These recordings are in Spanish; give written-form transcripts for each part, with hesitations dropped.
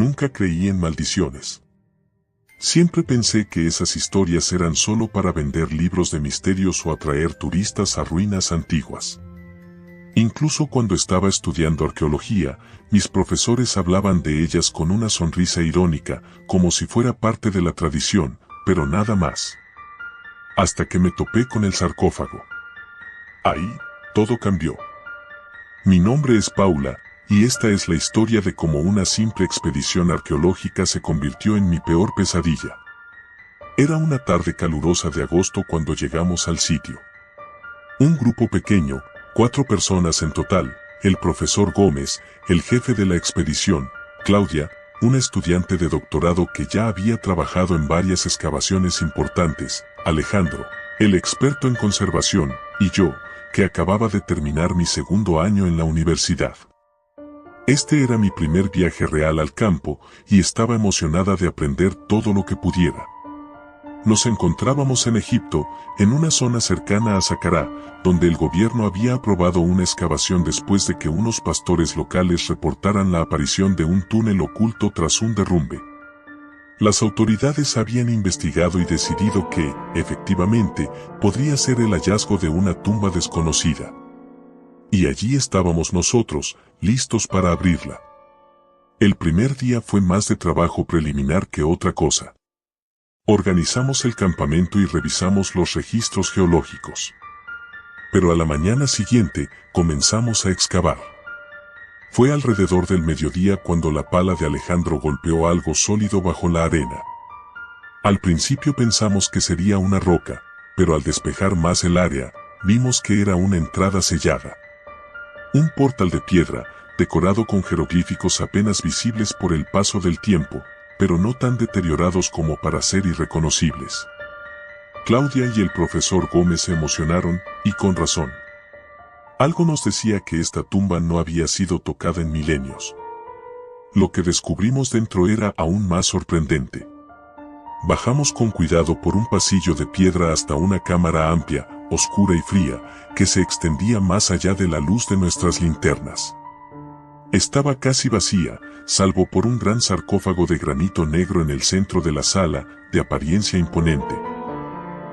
Nunca creí en maldiciones. Siempre pensé que esas historias eran solo para vender libros de misterios o atraer turistas a ruinas antiguas. Incluso cuando estaba estudiando arqueología, mis profesores hablaban de ellas con una sonrisa irónica, como si fuera parte de la tradición, pero nada más. Hasta que me topé con el sarcófago. Ahí, todo cambió. Mi nombre es Paula, y esta es la historia de cómo una simple expedición arqueológica se convirtió en mi peor pesadilla. Era una tarde calurosa de agosto cuando llegamos al sitio. Un grupo pequeño, 4 personas en total, el profesor Gómez, el jefe de la expedición, Claudia, una estudiante de doctorado que ya había trabajado en varias excavaciones importantes, Alejandro, el experto en conservación, y yo, que acababa de terminar mi segundo año en la universidad. Este era mi primer viaje real al campo, y estaba emocionada de aprender todo lo que pudiera. Nos encontrábamos en Egipto, en una zona cercana a Saqqara, donde el gobierno había aprobado una excavación después de que unos pastores locales reportaran la aparición de un túnel oculto tras un derrumbe. Las autoridades habían investigado y decidido que, efectivamente, podría ser el hallazgo de una tumba desconocida. Y allí estábamos nosotros, listos para abrirla. El primer día fue más de trabajo preliminar que otra cosa. Organizamos el campamento y revisamos los registros geológicos. Pero a la mañana siguiente, comenzamos a excavar. Fue alrededor del mediodía cuando la pala de Alejandro golpeó algo sólido bajo la arena. Al principio pensamos que sería una roca, pero al despejar más el área, vimos que era una entrada sellada. Un portal de piedra, decorado con jeroglíficos apenas visibles por el paso del tiempo, pero no tan deteriorados como para ser irreconocibles. Claudia y el profesor Gómez se emocionaron, y con razón. Algo nos decía que esta tumba no había sido tocada en milenios. Lo que descubrimos dentro era aún más sorprendente. Bajamos con cuidado por un pasillo de piedra hasta una cámara amplia, oscura y fría, que se extendía más allá de la luz de nuestras linternas. Estaba casi vacía, salvo por un gran sarcófago de granito negro en el centro de la sala, de apariencia imponente.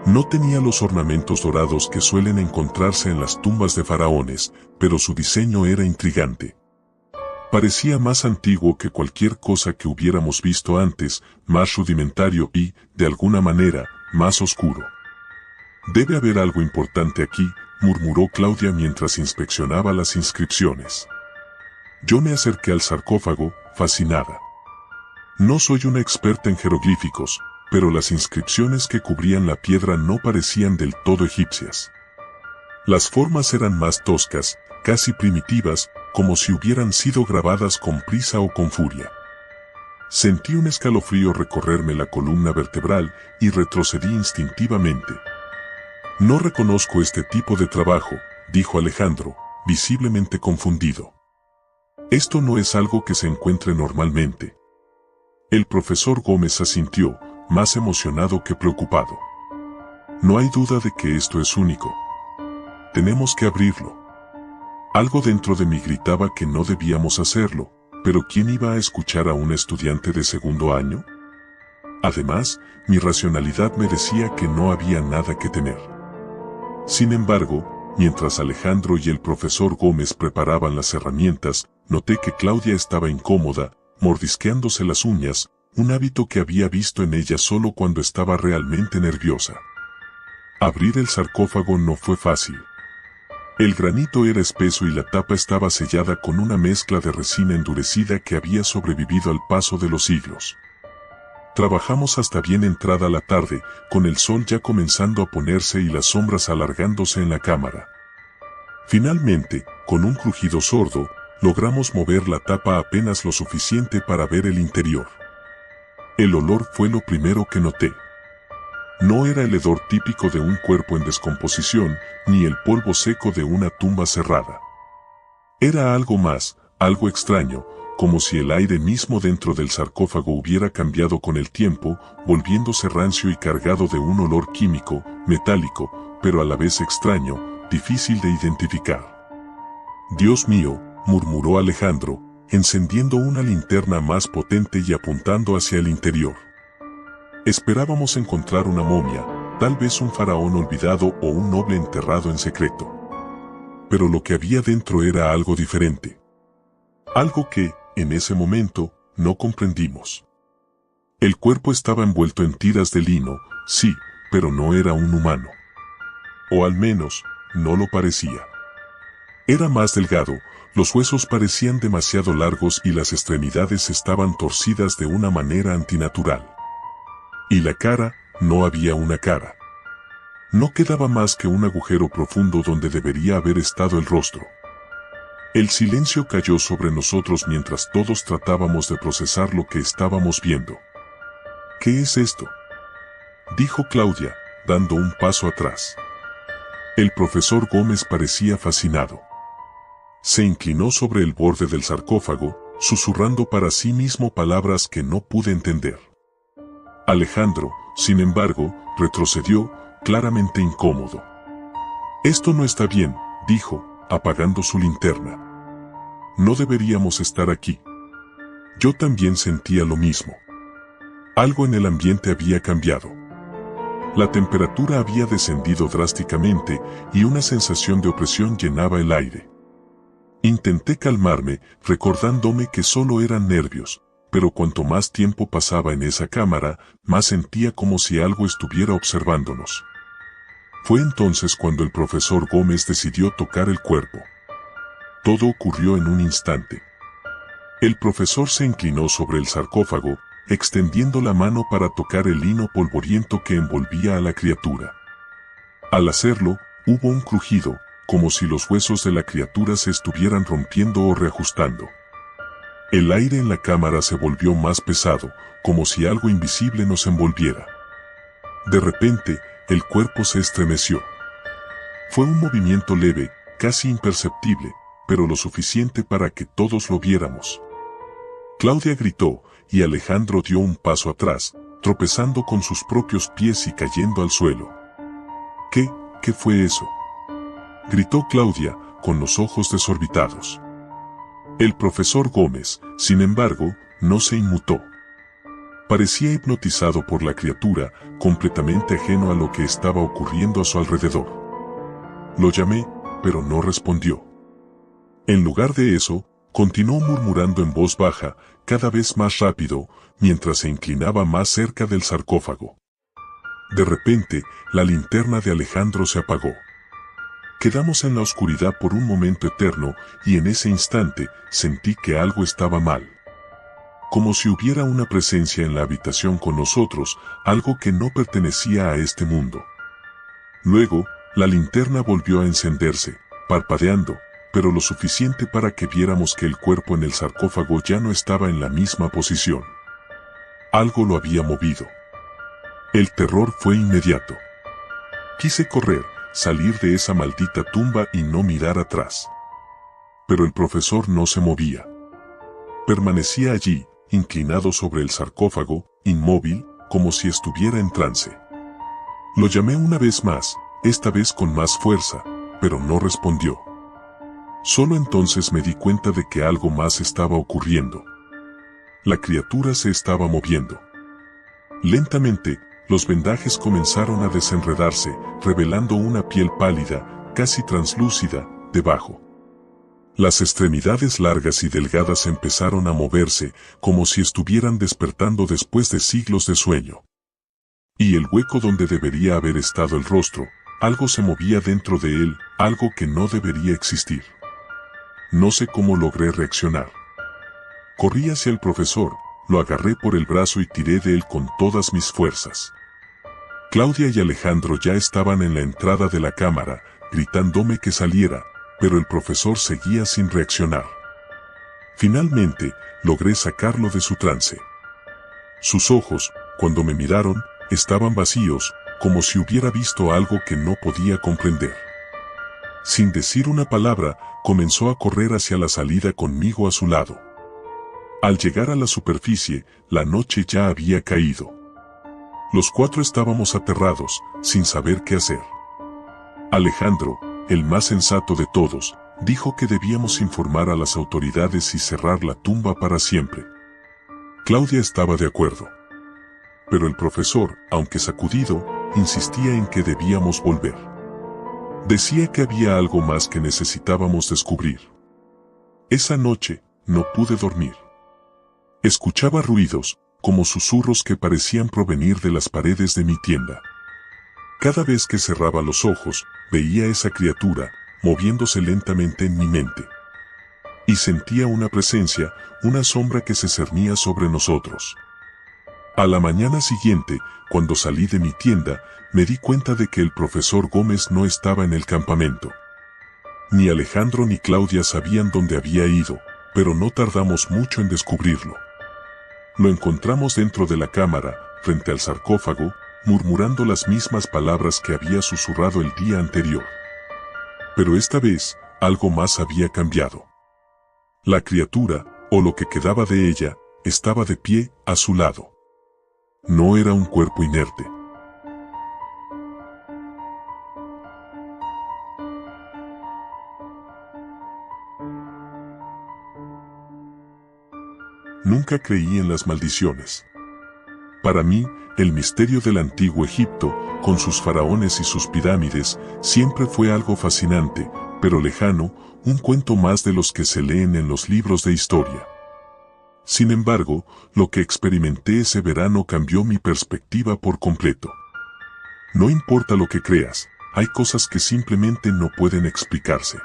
No tenía los ornamentos dorados que suelen encontrarse en las tumbas de faraones, pero su diseño era intrigante. Parecía más antiguo que cualquier cosa que hubiéramos visto antes, más rudimentario y, de alguna manera, más oscuro. «Debe haber algo importante aquí», murmuró Claudia mientras inspeccionaba las inscripciones. Yo me acerqué al sarcófago, fascinada. No soy una experta en jeroglíficos, pero las inscripciones que cubrían la piedra no parecían del todo egipcias. Las formas eran más toscas, casi primitivas, como si hubieran sido grabadas con prisa o con furia. Sentí un escalofrío recorrerme la columna vertebral y retrocedí instintivamente. «No reconozco este tipo de trabajo», dijo Alejandro, visiblemente confundido. «Esto no es algo que se encuentre normalmente». El profesor Gómez asintió, más emocionado que preocupado. «No hay duda de que esto es único. Tenemos que abrirlo». Algo dentro de mí gritaba que no debíamos hacerlo, pero ¿quién iba a escuchar a un estudiante de segundo año? Además, mi racionalidad me decía que no había nada que temer. Sin embargo, mientras Alejandro y el profesor Gómez preparaban las herramientas, noté que Claudia estaba incómoda, mordisqueándose las uñas, un hábito que había visto en ella solo cuando estaba realmente nerviosa. Abrir el sarcófago no fue fácil. El granito era espeso y la tapa estaba sellada con una mezcla de resina endurecida que había sobrevivido al paso de los siglos. Trabajamos hasta bien entrada la tarde, con el sol ya comenzando a ponerse y las sombras alargándose en la cámara. Finalmente, con un crujido sordo, logramos mover la tapa apenas lo suficiente para ver el interior. El olor fue lo primero que noté. No era el hedor típico de un cuerpo en descomposición, ni el polvo seco de una tumba cerrada. Era algo más, algo extraño, como si el aire mismo dentro del sarcófago hubiera cambiado con el tiempo, volviéndose rancio y cargado de un olor químico, metálico, pero a la vez extraño, difícil de identificar. «Dios mío», murmuró Alejandro, encendiendo una linterna más potente y apuntando hacia el interior. Esperábamos encontrar una momia, tal vez un faraón olvidado o un noble enterrado en secreto. Pero lo que había dentro era algo diferente. Algo que, en ese momento, no comprendimos. El cuerpo estaba envuelto en tiras de lino, sí, pero no era un humano. O al menos, no lo parecía. Era más delgado, los huesos parecían demasiado largos y las extremidades estaban torcidas de una manera antinatural. Y la cara, no había una cara. No quedaba más que un agujero profundo donde debería haber estado el rostro. El silencio cayó sobre nosotros mientras todos tratábamos de procesar lo que estábamos viendo. ¿Qué es esto?, dijo Claudia, dando un paso atrás. El profesor Gómez parecía fascinado. Se inclinó sobre el borde del sarcófago, susurrando para sí mismo palabras que no pude entender. Alejandro, sin embargo, retrocedió, claramente incómodo. «Esto no está bien», dijo, apagando su linterna. «No deberíamos estar aquí». Yo también sentía lo mismo. Algo en el ambiente había cambiado. La temperatura había descendido drásticamente y una sensación de opresión llenaba el aire. Intenté calmarme, recordándome que solo eran nervios, pero cuanto más tiempo pasaba en esa cámara, más sentía como si algo estuviera observándonos. Fue entonces cuando el profesor Gómez decidió tocar el cuerpo. Todo ocurrió en un instante. El profesor se inclinó sobre el sarcófago, extendiendo la mano para tocar el lino polvoriento que envolvía a la criatura. Al hacerlo, hubo un crujido, como si los huesos de la criatura se estuvieran rompiendo o reajustando. El aire en la cámara se volvió más pesado, como si algo invisible nos envolviera. De repente, el cuerpo se estremeció. Fue un movimiento leve, casi imperceptible, pero lo suficiente para que todos lo viéramos. Claudia gritó, y Alejandro dio un paso atrás, tropezando con sus propios pies y cayendo al suelo. ¿Qué fue eso?, gritó Claudia, con los ojos desorbitados. El profesor Gómez, sin embargo, no se inmutó. Parecía hipnotizado por la criatura, completamente ajeno a lo que estaba ocurriendo a su alrededor. Lo llamé, pero no respondió. En lugar de eso, continuó murmurando en voz baja, cada vez más rápido, mientras se inclinaba más cerca del sarcófago. De repente, la linterna de Alejandro se apagó. Quedamos en la oscuridad por un momento eterno, y en ese instante, sentí que algo estaba mal. Como si hubiera una presencia en la habitación con nosotros, algo que no pertenecía a este mundo. Luego, la linterna volvió a encenderse, parpadeando, pero lo suficiente para que viéramos que el cuerpo en el sarcófago ya no estaba en la misma posición. Algo lo había movido. El terror fue inmediato. Quise correr, salir de esa maldita tumba y no mirar atrás. Pero el profesor no se movía. Permanecía allí, inclinado sobre el sarcófago, inmóvil, como si estuviera en trance. Lo llamé una vez más, esta vez con más fuerza, pero no respondió. Solo entonces me di cuenta de que algo más estaba ocurriendo. La criatura se estaba moviendo. Lentamente, los vendajes comenzaron a desenredarse, revelando una piel pálida, casi translúcida, debajo. Las extremidades largas y delgadas empezaron a moverse, como si estuvieran despertando después de siglos de sueño. Y el hueco donde debería haber estado el rostro, algo se movía dentro de él, algo que no debería existir. No sé cómo logré reaccionar. Corrí hacia el profesor, lo agarré por el brazo y tiré de él con todas mis fuerzas. Claudia y Alejandro ya estaban en la entrada de la cámara, gritándome que saliera, pero el profesor seguía sin reaccionar. Finalmente, logré sacarlo de su trance. Sus ojos, cuando me miraron, estaban vacíos, como si hubiera visto algo que no podía comprender. Sin decir una palabra, comenzó a correr hacia la salida conmigo a su lado. Al llegar a la superficie, la noche ya había caído. Los cuatro estábamos aterrados, sin saber qué hacer. Alejandro, el más sensato de todos, Dijo que debíamos informar a las autoridades y cerrar la tumba para siempre. Claudia estaba de acuerdo. Pero el profesor, aunque sacudido, insistía en que debíamos volver. Decía que había algo más que necesitábamos descubrir. Esa noche, no pude dormir. Escuchaba ruidos, como susurros que parecían provenir de las paredes de mi tienda. Cada vez que cerraba los ojos, veía esa criatura, moviéndose lentamente en mi mente. Y sentía una presencia, una sombra que se cernía sobre nosotros. A la mañana siguiente, cuando salí de mi tienda, me di cuenta de que el profesor Gómez no estaba en el campamento. Ni Alejandro ni Claudia sabían dónde había ido, pero no tardamos mucho en descubrirlo. Lo encontramos dentro de la cámara, frente al sarcófago, murmurando las mismas palabras que había susurrado el día anterior. Pero esta vez, algo más había cambiado. La criatura, o lo que quedaba de ella, estaba de pie, a su lado. No era un cuerpo inerte. Nunca creí en las maldiciones. Para mí, el misterio del antiguo Egipto, con sus faraones y sus pirámides, siempre fue algo fascinante, pero lejano, un cuento más de los que se leen en los libros de historia. Sin embargo, lo que experimenté ese verano cambió mi perspectiva por completo. No importa lo que creas, hay cosas que simplemente no pueden explicarse.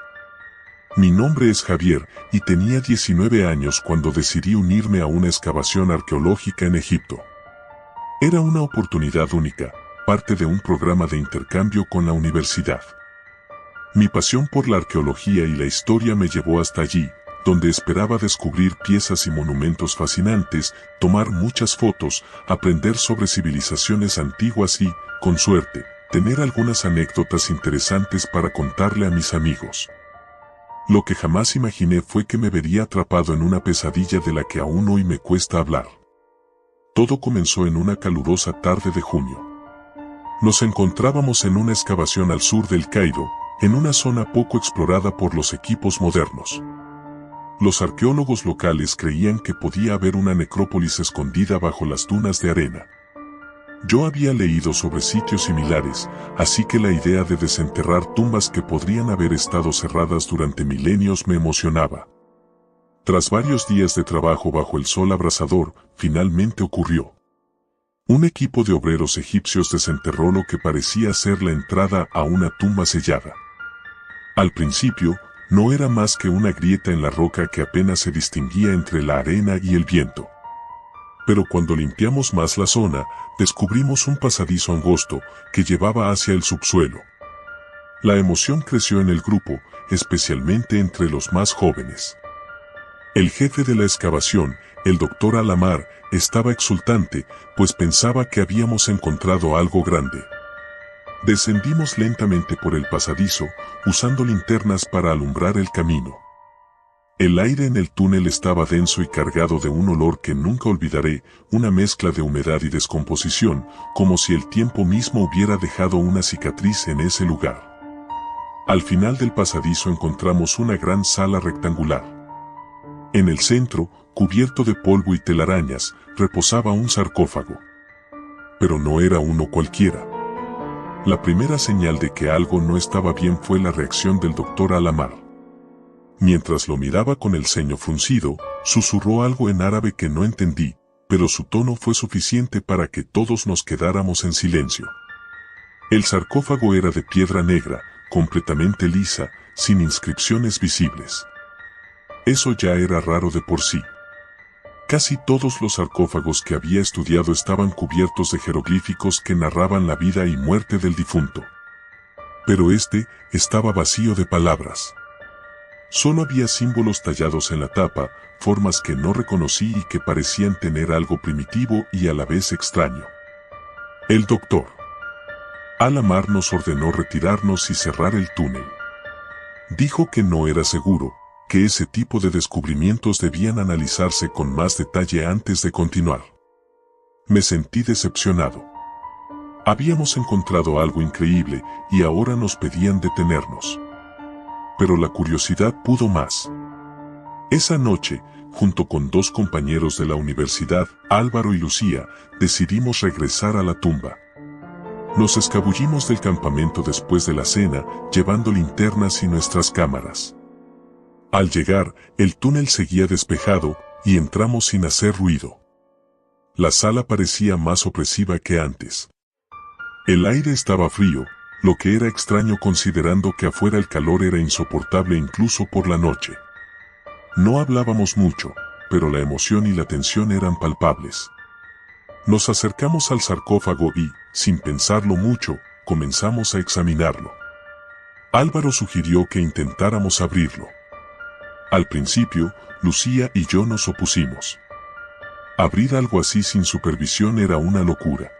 Mi nombre es Javier, y tenía 19 años cuando decidí unirme a una excavación arqueológica en Egipto. Era una oportunidad única, parte de un programa de intercambio con la universidad. Mi pasión por la arqueología y la historia me llevó hasta allí, donde esperaba descubrir piezas y monumentos fascinantes, tomar muchas fotos, aprender sobre civilizaciones antiguas y, con suerte, tener algunas anécdotas interesantes para contarle a mis amigos. Lo que jamás imaginé fue que me vería atrapado en una pesadilla de la que aún hoy me cuesta hablar. Todo comenzó en una calurosa tarde de junio. Nos encontrábamos en una excavación al sur del Cairo, en una zona poco explorada por los equipos modernos. Los arqueólogos locales creían que podía haber una necrópolis escondida bajo las dunas de arena. Yo había leído sobre sitios similares, así que la idea de desenterrar tumbas que podrían haber estado cerradas durante milenios me emocionaba. Tras varios días de trabajo bajo el sol abrasador, finalmente ocurrió. Un equipo de obreros egipcios desenterró lo que parecía ser la entrada a una tumba sellada. Al principio, no era más que una grieta en la roca que apenas se distinguía entre la arena y el viento. Pero cuando limpiamos más la zona, descubrimos un pasadizo angosto que llevaba hacia el subsuelo. La emoción creció en el grupo, especialmente entre los más jóvenes. El jefe de la excavación, el doctor Alamar, estaba exultante, pues pensaba que habíamos encontrado algo grande. Descendimos lentamente por el pasadizo, usando linternas para alumbrar el camino. El aire en el túnel estaba denso y cargado de un olor que nunca olvidaré, una mezcla de humedad y descomposición, como si el tiempo mismo hubiera dejado una cicatriz en ese lugar. Al final del pasadizo encontramos una gran sala rectangular. En el centro, cubierto de polvo y telarañas, reposaba un sarcófago. Pero no era uno cualquiera. La primera señal de que algo no estaba bien fue la reacción del doctor Alamar. Mientras lo miraba con el ceño fruncido, susurró algo en árabe que no entendí, pero su tono fue suficiente para que todos nos quedáramos en silencio. El sarcófago era de piedra negra, completamente lisa, sin inscripciones visibles. Eso ya era raro de por sí. Casi todos los sarcófagos que había estudiado estaban cubiertos de jeroglíficos que narraban la vida y muerte del difunto. Pero este estaba vacío de palabras. Solo había símbolos tallados en la tapa, formas que no reconocí y que parecían tener algo primitivo y a la vez extraño. El doctor Alamar nos ordenó retirarnos y cerrar el túnel. Dijo que no era seguro, que ese tipo de descubrimientos debían analizarse con más detalle antes de continuar. Me sentí decepcionado. Habíamos encontrado algo increíble y ahora nos pedían detenernos. pero la curiosidad pudo más. Esa noche, junto con 2 compañeros de la universidad, Álvaro y Lucía, decidimos regresar a la tumba. Nos escabullimos del campamento después de la cena, llevando linternas y nuestras cámaras. Al llegar, el túnel seguía despejado, y entramos sin hacer ruido. La sala parecía más opresiva que antes. El aire estaba frío, lo que era extraño considerando que afuera el calor era insoportable incluso por la noche. No hablábamos mucho, pero la emoción y la tensión eran palpables. Nos acercamos al sarcófago y, sin pensarlo mucho, comenzamos a examinarlo. Álvaro sugirió que intentáramos abrirlo. Al principio, Lucía y yo nos opusimos. Abrir algo así sin supervisión era una locura.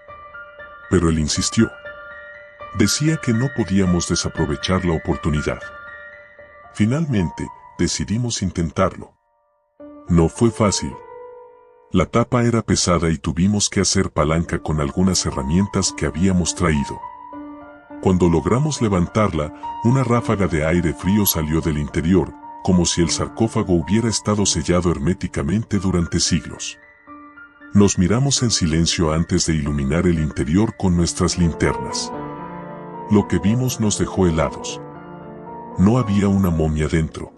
Pero él insistió. Decía que no podíamos desaprovechar la oportunidad. Finalmente, decidimos intentarlo. No fue fácil. La tapa era pesada y tuvimos que hacer palanca con algunas herramientas que habíamos traído. Cuando logramos levantarla, una ráfaga de aire frío salió del interior, como si el sarcófago hubiera estado sellado herméticamente durante siglos. Nos miramos en silencio antes de iluminar el interior con nuestras linternas. Lo que vimos nos dejó helados. No había una momia dentro.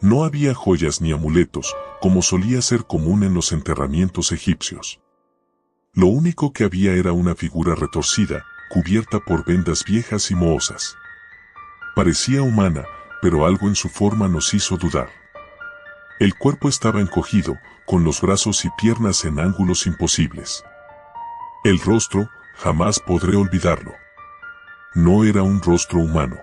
No había joyas ni amuletos, como solía ser común en los enterramientos egipcios. Lo único que había era una figura retorcida, cubierta por vendas viejas y mohosas. Parecía humana, pero algo en su forma nos hizo dudar. El cuerpo estaba encogido, con los brazos y piernas en ángulos imposibles. El rostro, jamás podré olvidarlo. No era un rostro humano.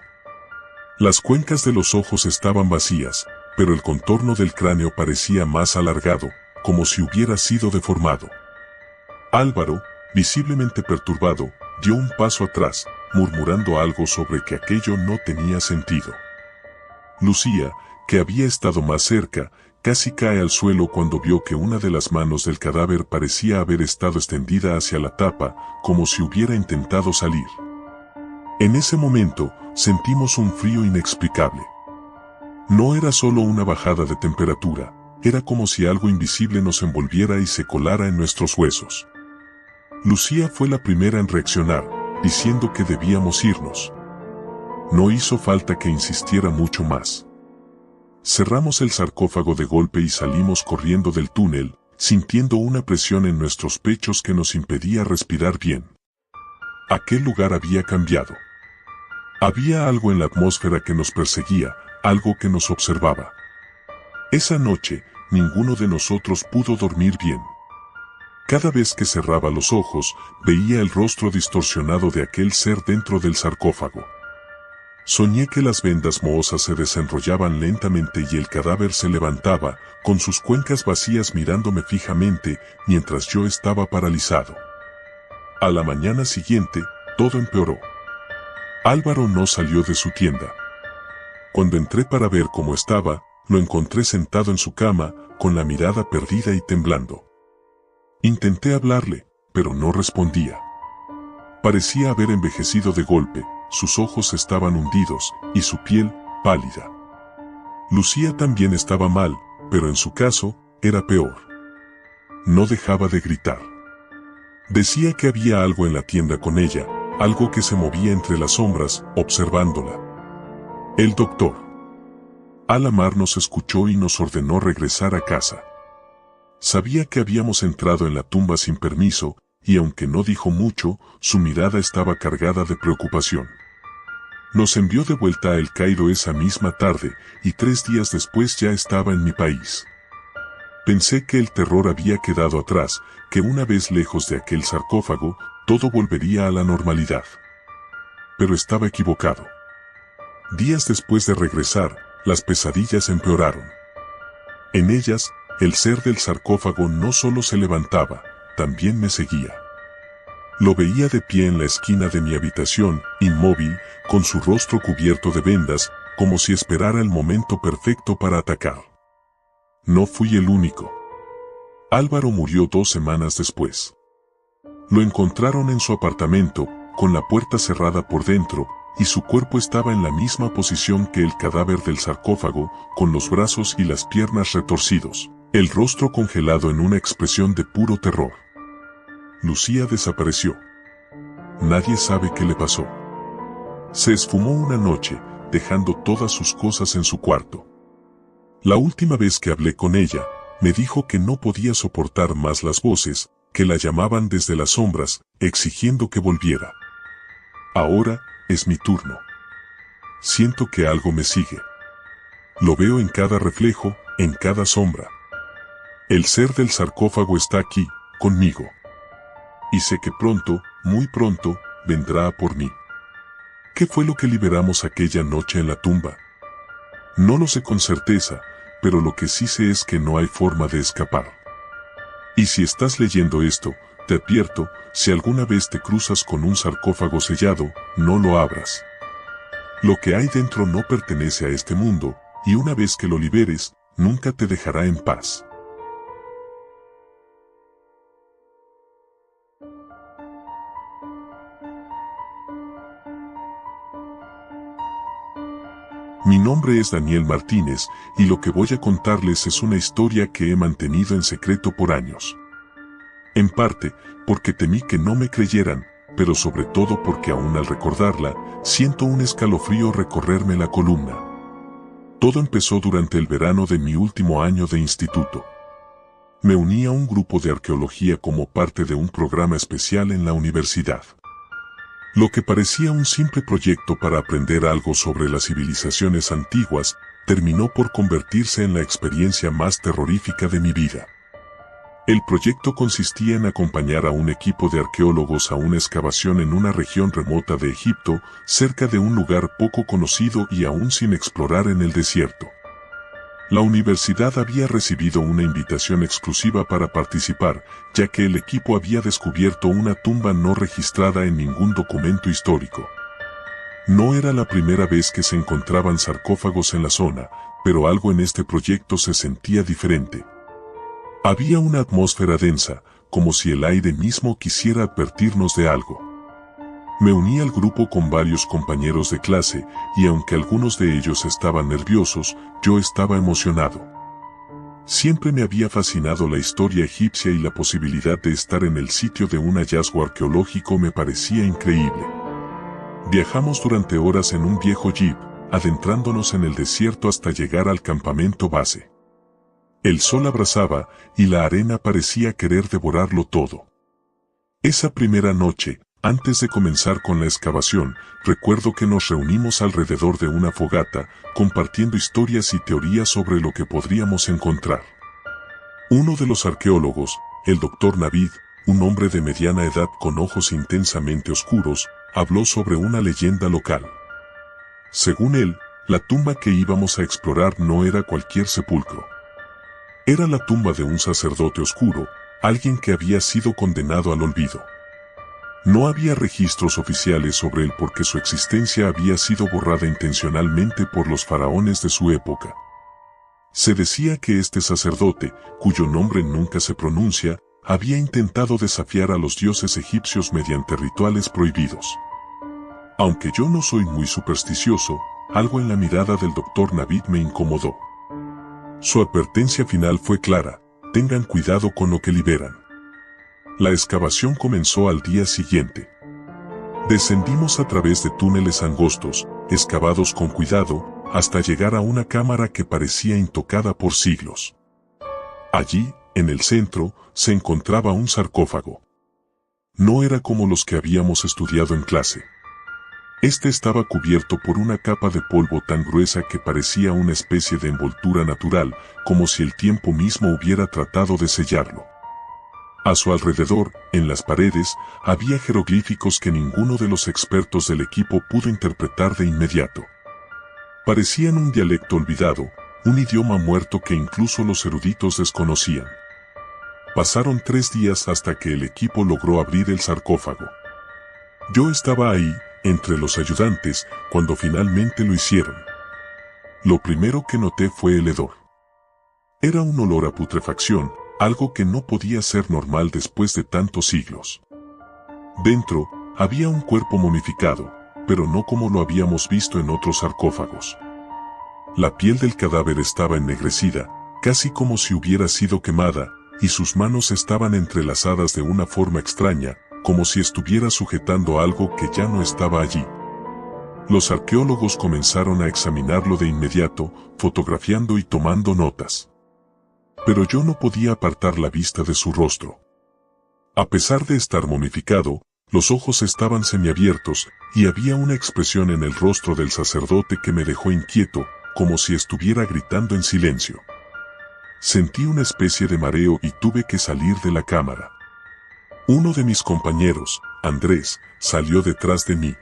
Las cuencas de los ojos estaban vacías, pero el contorno del cráneo parecía más alargado, como si hubiera sido deformado. Álvaro, visiblemente perturbado, dio un paso atrás, murmurando algo sobre que aquello no tenía sentido. Lucía, que había estado más cerca, casi cae al suelo cuando vio que una de las manos del cadáver parecía haber estado extendida hacia la tapa, como si hubiera intentado salir. En ese momento, sentimos un frío inexplicable. No era solo una bajada de temperatura, era como si algo invisible nos envolviera y se colara en nuestros huesos. Lucía fue la primera en reaccionar, diciendo que debíamos irnos. No hizo falta que insistiera mucho más. Cerramos el sarcófago de golpe y salimos corriendo del túnel, sintiendo una presión en nuestros pechos que nos impedía respirar bien. Aquel lugar había cambiado. Había algo en la atmósfera que nos perseguía, algo que nos observaba. Esa noche, ninguno de nosotros pudo dormir bien. Cada vez que cerraba los ojos, veía el rostro distorsionado de aquel ser dentro del sarcófago. Soñé que las vendas mohosas se desenrollaban lentamente y el cadáver se levantaba, con sus cuencas vacías mirándome fijamente, mientras yo estaba paralizado. A la mañana siguiente, todo empeoró. Álvaro no salió de su tienda. Cuando entré para ver cómo estaba, lo encontré sentado en su cama, con la mirada perdida y temblando. Intenté hablarle, pero no respondía. Parecía haber envejecido de golpe, sus ojos estaban hundidos, y su piel, pálida. Lucía también estaba mal, pero en su caso, era peor. No dejaba de gritar. Decía que había algo en la tienda con ella, algo que se movía entre las sombras, observándola. El doctor Al-Amar nos escuchó y nos ordenó regresar a casa. Sabía que habíamos entrado en la tumba sin permiso, y aunque no dijo mucho, su mirada estaba cargada de preocupación. Nos envió de vuelta a El Cairo esa misma tarde, y 3 días después ya estaba en mi país. Pensé que el terror había quedado atrás, que una vez lejos de aquel sarcófago, todo volvería a la normalidad. Pero estaba equivocado. Días después de regresar, las pesadillas empeoraron. En ellas, el ser del sarcófago no solo se levantaba, también me seguía. Lo veía de pie en la esquina de mi habitación, inmóvil, con su rostro cubierto de vendas, como si esperara el momento perfecto para atacar. No fui el único. Álvaro murió 2 semanas después. Lo encontraron en su apartamento, con la puerta cerrada por dentro, y su cuerpo estaba en la misma posición que el cadáver del sarcófago, con los brazos y las piernas retorcidos, el rostro congelado en una expresión de puro terror. Lucía desapareció. Nadie sabe qué le pasó. Se esfumó una noche, dejando todas sus cosas en su cuarto. La última vez que hablé con ella, me dijo que no podía soportar más las voces, que la llamaban desde las sombras, exigiendo que volviera. Ahora, es mi turno. Siento que algo me sigue. Lo veo en cada reflejo, en cada sombra. El ser del sarcófago está aquí, conmigo. Y sé que pronto, muy pronto, vendrá a por mí. ¿Qué fue lo que liberamos aquella noche en la tumba? No lo sé con certeza, pero lo que sí sé es que no hay forma de escapar. Y si estás leyendo esto, te advierto, si alguna vez te cruzas con un sarcófago sellado, no lo abras. Lo que hay dentro no pertenece a este mundo, y una vez que lo liberes, nunca te dejará en paz. Mi nombre es Daniel Martínez, y lo que voy a contarles es una historia que he mantenido en secreto por años. En parte, porque temí que no me creyeran, pero sobre todo porque aún al recordarla, siento un escalofrío recorrerme la columna. Todo empezó durante el verano de mi último año de instituto. Me uní a un grupo de arqueología como parte de un programa especial en la universidad. Lo que parecía un simple proyecto para aprender algo sobre las civilizaciones antiguas, terminó por convertirse en la experiencia más terrorífica de mi vida. El proyecto consistía en acompañar a un equipo de arqueólogos a una excavación en una región remota de Egipto, cerca de un lugar poco conocido y aún sin explorar en el desierto. La universidad había recibido una invitación exclusiva para participar, ya que el equipo había descubierto una tumba no registrada en ningún documento histórico. No era la primera vez que se encontraban sarcófagos en la zona, pero algo en este proyecto se sentía diferente. Había una atmósfera densa, como si el aire mismo quisiera advertirnos de algo. Me uní al grupo con varios compañeros de clase, y aunque algunos de ellos estaban nerviosos, yo estaba emocionado. Siempre me había fascinado la historia egipcia y la posibilidad de estar en el sitio de un hallazgo arqueológico me parecía increíble. Viajamos durante horas en un viejo jeep, adentrándonos en el desierto hasta llegar al campamento base. El sol abrasaba, y la arena parecía querer devorarlo todo. Esa primera noche, antes de comenzar con la excavación, recuerdo que nos reunimos alrededor de una fogata, compartiendo historias y teorías sobre lo que podríamos encontrar. Uno de los arqueólogos, el Dr. Navid, un hombre de mediana edad con ojos intensamente oscuros, habló sobre una leyenda local. Según él, la tumba que íbamos a explorar no era cualquier sepulcro. Era la tumba de un sacerdote oscuro, alguien que había sido condenado al olvido. No había registros oficiales sobre él porque su existencia había sido borrada intencionalmente por los faraones de su época. Se decía que este sacerdote, cuyo nombre nunca se pronuncia, había intentado desafiar a los dioses egipcios mediante rituales prohibidos. Aunque yo no soy muy supersticioso, algo en la mirada del Dr. Navid me incomodó. Su advertencia final fue clara: tengan cuidado con lo que liberan. La excavación comenzó al día siguiente. Descendimos a través de túneles angostos, excavados con cuidado, hasta llegar a una cámara que parecía intocada por siglos. Allí, en el centro, se encontraba un sarcófago. No era como los que habíamos estudiado en clase. Este estaba cubierto por una capa de polvo tan gruesa que parecía una especie de envoltura natural, como si el tiempo mismo hubiera tratado de sellarlo. A su alrededor, en las paredes, había jeroglíficos que ninguno de los expertos del equipo pudo interpretar de inmediato. Parecían un dialecto olvidado, un idioma muerto que incluso los eruditos desconocían. Pasaron 3 días hasta que el equipo logró abrir el sarcófago. Yo estaba ahí, entre los ayudantes, cuando finalmente lo hicieron. Lo primero que noté fue el hedor. Era un olor a putrefacción, algo que no podía ser normal después de tantos siglos. Dentro, había un cuerpo momificado, pero no como lo habíamos visto en otros sarcófagos. La piel del cadáver estaba ennegrecida, casi como si hubiera sido quemada, y sus manos estaban entrelazadas de una forma extraña, como si estuviera sujetando algo que ya no estaba allí. Los arqueólogos comenzaron a examinarlo de inmediato, fotografiando y tomando notas. Pero yo no podía apartar la vista de su rostro. A pesar de estar momificado, los ojos estaban semiabiertos, y había una expresión en el rostro del sacerdote que me dejó inquieto, como si estuviera gritando en silencio. Sentí una especie de mareo y tuve que salir de la cámara. Uno de mis compañeros, Andrés, salió detrás de mí.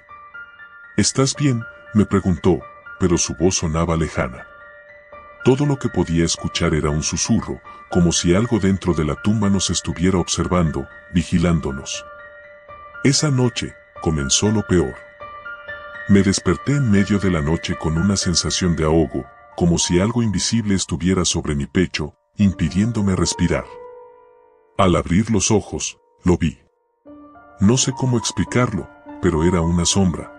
¿Estás bien?, me preguntó, pero su voz sonaba lejana. Todo lo que podía escuchar era un susurro, como si algo dentro de la tumba nos estuviera observando, vigilándonos. Esa noche, comenzó lo peor. Me desperté en medio de la noche con una sensación de ahogo, como si algo invisible estuviera sobre mi pecho, impidiéndome respirar. Al abrir los ojos, lo vi. No sé cómo explicarlo, pero era una sombra.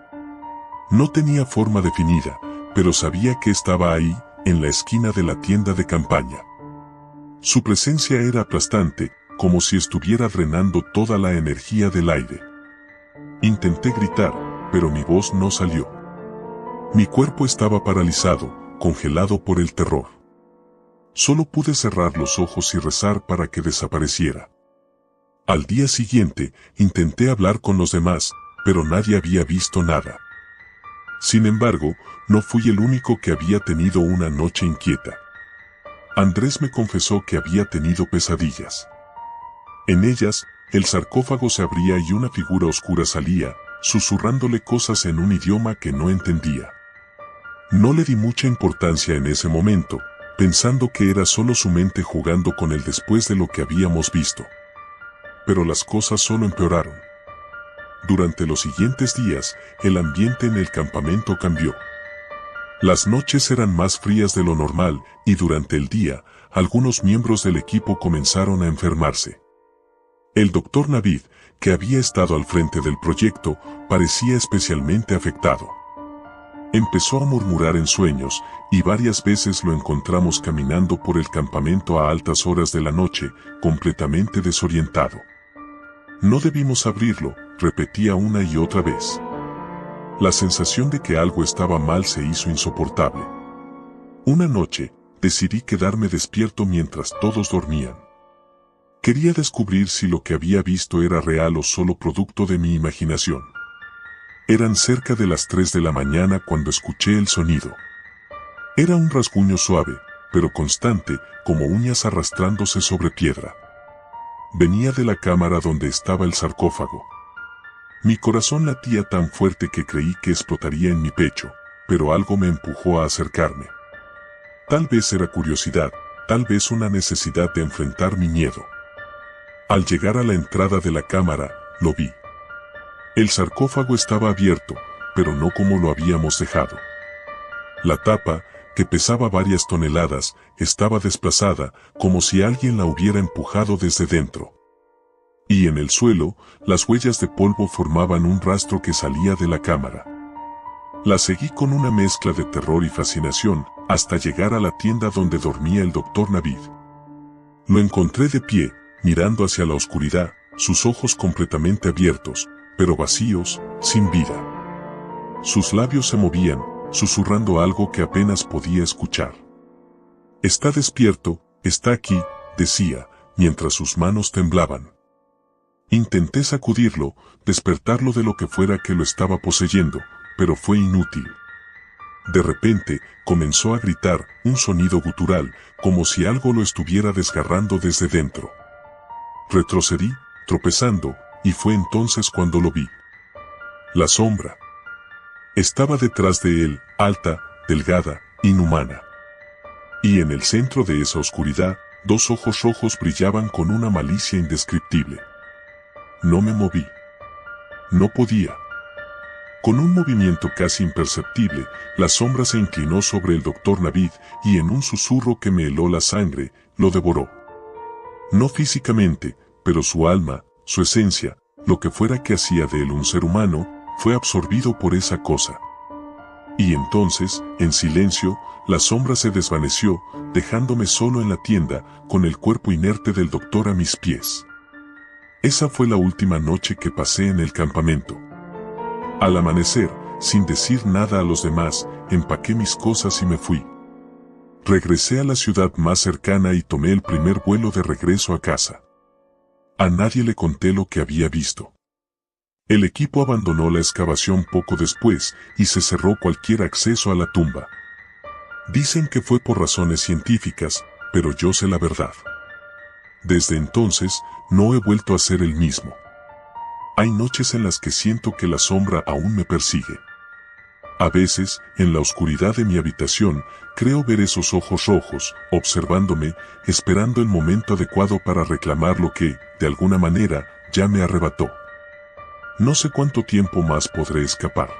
No tenía forma definida, pero sabía que estaba ahí, en la esquina de la tienda de campaña. Su presencia era aplastante, como si estuviera drenando toda la energía del aire. Intenté gritar, pero mi voz no salió. Mi cuerpo estaba paralizado, congelado por el terror. Solo pude cerrar los ojos y rezar para que desapareciera. Al día siguiente, intenté hablar con los demás, pero nadie había visto nada. Sin embargo, no fui el único que había tenido una noche inquieta. Andrés me confesó que había tenido pesadillas. En ellas, el sarcófago se abría y una figura oscura salía, susurrándole cosas en un idioma que no entendía. No le di mucha importancia en ese momento, pensando que era solo su mente jugando con él después de lo que habíamos visto. Pero las cosas solo empeoraron. Durante los siguientes días, el ambiente en el campamento cambió. Las noches eran más frías de lo normal, y durante el día, algunos miembros del equipo comenzaron a enfermarse. El Dr. Navid, que había estado al frente del proyecto, parecía especialmente afectado. Empezó a murmurar en sueños, y varias veces lo encontramos caminando por el campamento a altas horas de la noche, completamente desorientado. No debimos abrirlo, repetía una y otra vez. La sensación de que algo estaba mal se hizo insoportable. Una noche, decidí quedarme despierto mientras todos dormían. Quería descubrir si lo que había visto era real o solo producto de mi imaginación. Eran cerca de las 3 de la mañana cuando escuché el sonido. Era un rasguño suave, pero constante, como uñas arrastrándose sobre piedra. Venía de la cámara donde estaba el sarcófago. Mi corazón latía tan fuerte que creí que explotaría en mi pecho, pero algo me empujó a acercarme. Tal vez era curiosidad, tal vez una necesidad de enfrentar mi miedo. Al llegar a la entrada de la cámara, lo vi. El sarcófago estaba abierto, pero no como lo habíamos dejado. La tapa, que pesaba varias toneladas, estaba desplazada, como si alguien la hubiera empujado desde dentro. Y en el suelo, las huellas de polvo formaban un rastro que salía de la cámara. La seguí con una mezcla de terror y fascinación, hasta llegar a la tienda donde dormía el Dr. Navid. Lo encontré de pie, mirando hacia la oscuridad, sus ojos completamente abiertos, pero vacíos, sin vida. Sus labios se movían, susurrando algo que apenas podía escuchar. «Está despierto, está aquí», decía, mientras sus manos temblaban. Intenté sacudirlo, despertarlo de lo que fuera que lo estaba poseyendo, pero fue inútil. De repente, comenzó a gritar, un sonido gutural, como si algo lo estuviera desgarrando desde dentro. Retrocedí, tropezando, y fue entonces cuando lo vi. La sombra. Estaba detrás de él, alta, delgada, inhumana. Y en el centro de esa oscuridad, 2 ojos rojos brillaban con una malicia indescriptible. No me moví. No podía. Con un movimiento casi imperceptible, la sombra se inclinó sobre el Dr. Navid y en un susurro que me heló la sangre, lo devoró. No físicamente, pero su alma, su esencia, lo que fuera que hacía de él un ser humano, fue absorbido por esa cosa. Y entonces, en silencio, la sombra se desvaneció, dejándome solo en la tienda, con el cuerpo inerte del doctor a mis pies. Esa fue la última noche que pasé en el campamento. Al amanecer, sin decir nada a los demás, empaqué mis cosas y me fui. Regresé a la ciudad más cercana y tomé el primer vuelo de regreso a casa. A nadie le conté lo que había visto. El equipo abandonó la excavación poco después y se cerró cualquier acceso a la tumba. Dicen que fue por razones científicas, pero yo sé la verdad. Desde entonces, no he vuelto a ser el mismo. Hay noches en las que siento que la sombra aún me persigue. A veces, en la oscuridad de mi habitación, creo ver esos ojos rojos, observándome, esperando el momento adecuado para reclamar lo que, de alguna manera, ya me arrebató. No sé cuánto tiempo más podré escapar.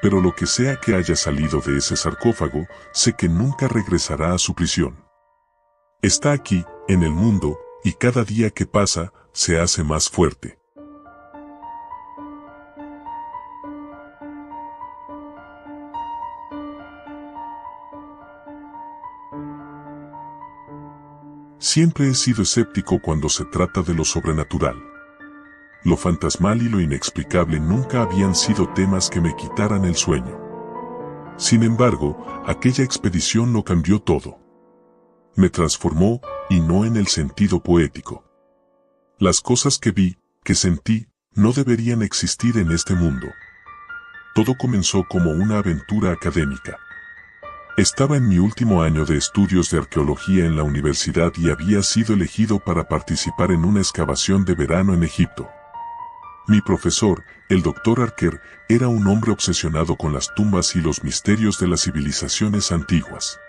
Pero lo que sea que haya salido de ese sarcófago, sé que nunca regresará a su prisión. Está aquí, en el mundo, y cada día que pasa, se hace más fuerte. Siempre he sido escéptico cuando se trata de lo sobrenatural. Lo fantasmal y lo inexplicable nunca habían sido temas que me quitaran el sueño. Sin embargo, aquella expedición lo cambió todo. Me transformó, y no en el sentido poético. Las cosas que vi, que sentí, no deberían existir en este mundo. Todo comenzó como una aventura académica. Estaba en mi último año de estudios de arqueología en la universidad y había sido elegido para participar en una excavación de verano en Egipto. Mi profesor, el Dr. Archer, era un hombre obsesionado con las tumbas y los misterios de las civilizaciones antiguas.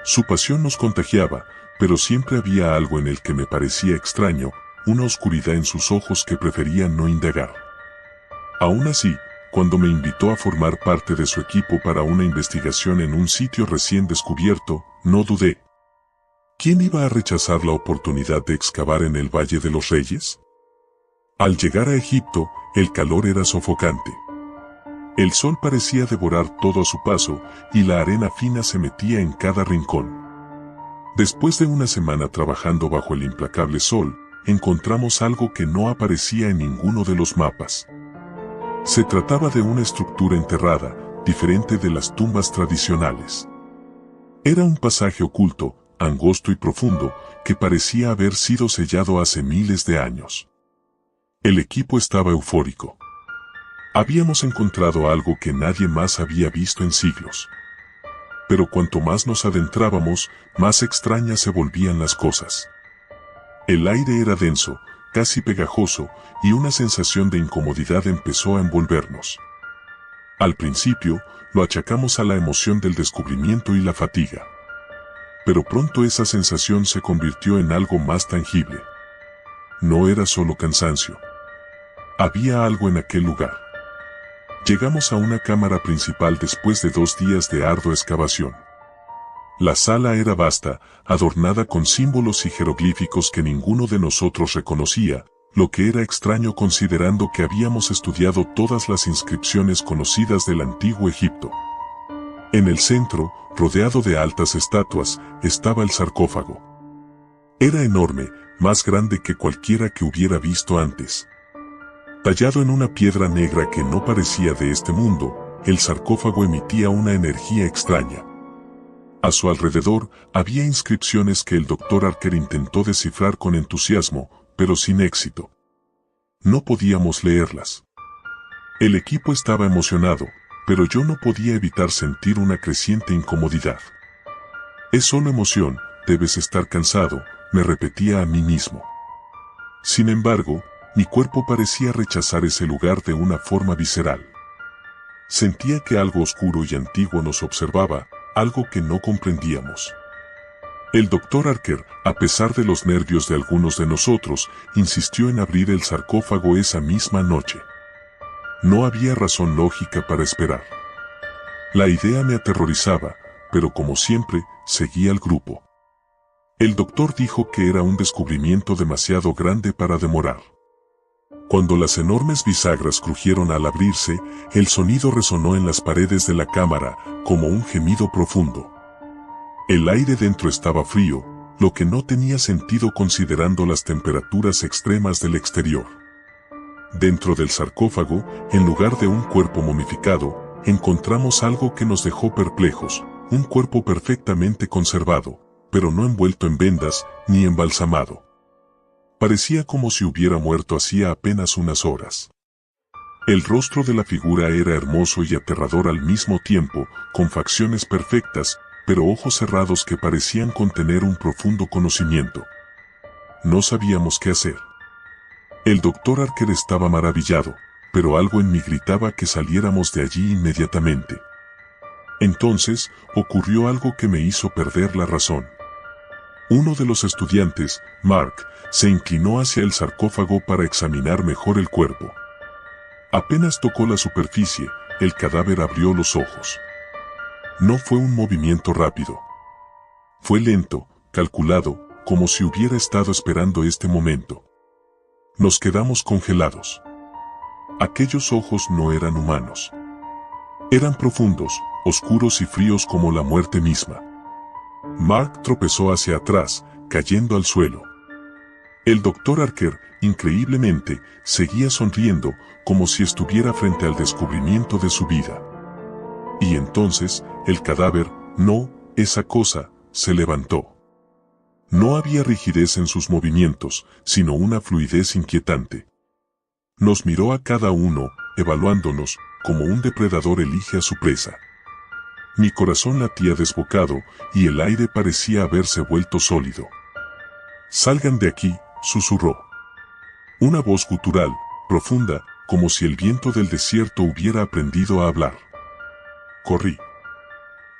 Su pasión nos contagiaba, pero siempre había algo en el que me parecía extraño, una oscuridad en sus ojos que prefería no indagar. Aún así, cuando me invitó a formar parte de su equipo para una investigación en un sitio recién descubierto, no dudé. ¿Quién iba a rechazar la oportunidad de excavar en el Valle de los Reyes? Al llegar a Egipto, el calor era sofocante. El sol parecía devorar todo a su paso, y la arena fina se metía en cada rincón. Después de una semana trabajando bajo el implacable sol, encontramos algo que no aparecía en ninguno de los mapas. Se trataba de una estructura enterrada, diferente de las tumbas tradicionales. Era un pasaje oculto, angosto y profundo, que parecía haber sido sellado hace miles de años. El equipo estaba eufórico. Habíamos encontrado algo que nadie más había visto en siglos. Pero cuanto más nos adentrábamos, más extrañas se volvían las cosas. El aire era denso, casi pegajoso, y una sensación de incomodidad empezó a envolvernos. Al principio, lo achacamos a la emoción del descubrimiento y la fatiga. Pero pronto esa sensación se convirtió en algo más tangible. No era solo cansancio. Había algo en aquel lugar. Llegamos a una cámara principal después de 2 días de ardua excavación. La sala era vasta, adornada con símbolos y jeroglíficos que ninguno de nosotros reconocía, lo que era extraño considerando que habíamos estudiado todas las inscripciones conocidas del antiguo Egipto. En el centro, rodeado de altas estatuas, estaba el sarcófago. Era enorme, más grande que cualquiera que hubiera visto antes. Tallado en una piedra negra que no parecía de este mundo, el sarcófago emitía una energía extraña. A su alrededor había inscripciones que el Dr. Archer intentó descifrar con entusiasmo, pero sin éxito. No podíamos leerlas. El equipo estaba emocionado, pero yo no podía evitar sentir una creciente incomodidad. Es solo emoción, debes estar cansado, me repetía a mí mismo. Sin embargo, mi cuerpo parecía rechazar ese lugar de una forma visceral. Sentía que algo oscuro y antiguo nos observaba, algo que no comprendíamos. El Dr. Archer, a pesar de los nervios de algunos de nosotros, insistió en abrir el sarcófago esa misma noche. No había razón lógica para esperar. La idea me aterrorizaba, pero como siempre, seguí al grupo. El doctor dijo que era un descubrimiento demasiado grande para demorar. Cuando las enormes bisagras crujieron al abrirse, el sonido resonó en las paredes de la cámara como un gemido profundo. El aire dentro estaba frío, lo que no tenía sentido considerando las temperaturas extremas del exterior. Dentro del sarcófago, en lugar de un cuerpo momificado, encontramos algo que nos dejó perplejos, un cuerpo perfectamente conservado, pero no envuelto en vendas ni embalsamado. Parecía como si hubiera muerto hacía apenas unas horas. El rostro de la figura era hermoso y aterrador al mismo tiempo, con facciones perfectas, pero ojos cerrados que parecían contener un profundo conocimiento. No sabíamos qué hacer. El doctor Archer estaba maravillado, pero algo en mí gritaba que saliéramos de allí inmediatamente. Entonces, ocurrió algo que me hizo perder la razón. Uno de los estudiantes, Mark, se inclinó hacia el sarcófago para examinar mejor el cuerpo. Apenas tocó la superficie, el cadáver abrió los ojos. No fue un movimiento rápido. Fue lento, calculado, como si hubiera estado esperando este momento. Nos quedamos congelados. Aquellos ojos no eran humanos. Eran profundos, oscuros y fríos como la muerte misma. Mark tropezó hacia atrás, cayendo al suelo. El doctor Archer, increíblemente, seguía sonriendo, como si estuviera frente al descubrimiento de su vida. Y entonces, el cadáver, no, esa cosa, se levantó. No había rigidez en sus movimientos, sino una fluidez inquietante. Nos miró a cada uno, evaluándonos, como un depredador elige a su presa. Mi corazón latía desbocado, y el aire parecía haberse vuelto sólido. «Salgan de aquí», susurró. Una voz gutural, profunda, como si el viento del desierto hubiera aprendido a hablar. Corrí.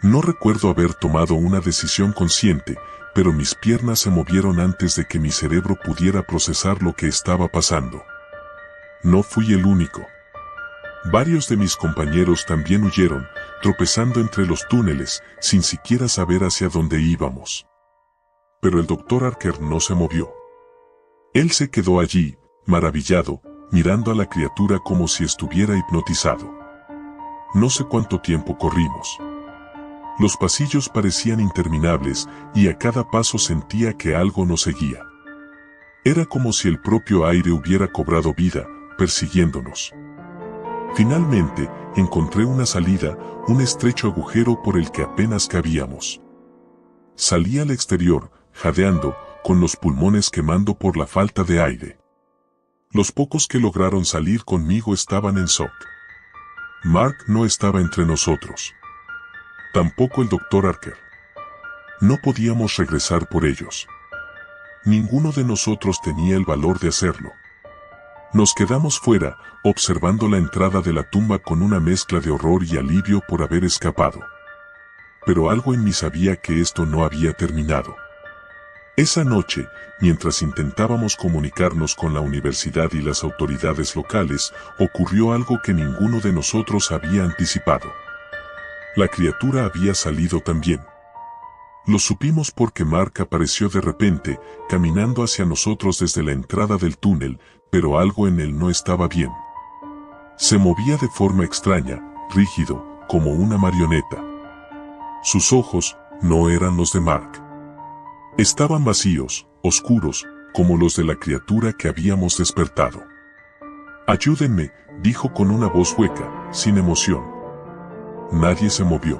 No recuerdo haber tomado una decisión consciente, pero mis piernas se movieron antes de que mi cerebro pudiera procesar lo que estaba pasando. No fui el único. Varios de mis compañeros también huyeron, tropezando entre los túneles, sin siquiera saber hacia dónde íbamos. Pero el doctor Archer no se movió. Él se quedó allí, maravillado, mirando a la criatura como si estuviera hipnotizado. No sé cuánto tiempo corrimos. Los pasillos parecían interminables, y a cada paso sentía que algo nos seguía. Era como si el propio aire hubiera cobrado vida, persiguiéndonos. Finalmente, encontré una salida, un estrecho agujero por el que apenas cabíamos. Salí al exterior, jadeando, con los pulmones quemando por la falta de aire. Los pocos que lograron salir conmigo estaban en shock. Mark no estaba entre nosotros. Tampoco el doctor Archer. No podíamos regresar por ellos. Ninguno de nosotros tenía el valor de hacerlo. Nos quedamos fuera, observando la entrada de la tumba con una mezcla de horror y alivio por haber escapado. Pero algo en mí sabía que esto no había terminado. Esa noche, mientras intentábamos comunicarnos con la universidad y las autoridades locales, ocurrió algo que ninguno de nosotros había anticipado. La criatura había salido también. Lo supimos porque Mark apareció de repente, caminando hacia nosotros desde la entrada del túnel, pero algo en él no estaba bien. Se movía de forma extraña, rígido, como una marioneta. Sus ojos no eran los de Mark. Estaban vacíos, oscuros, como los de la criatura que habíamos despertado. «Ayúdenme», dijo con una voz hueca, sin emoción. Nadie se movió.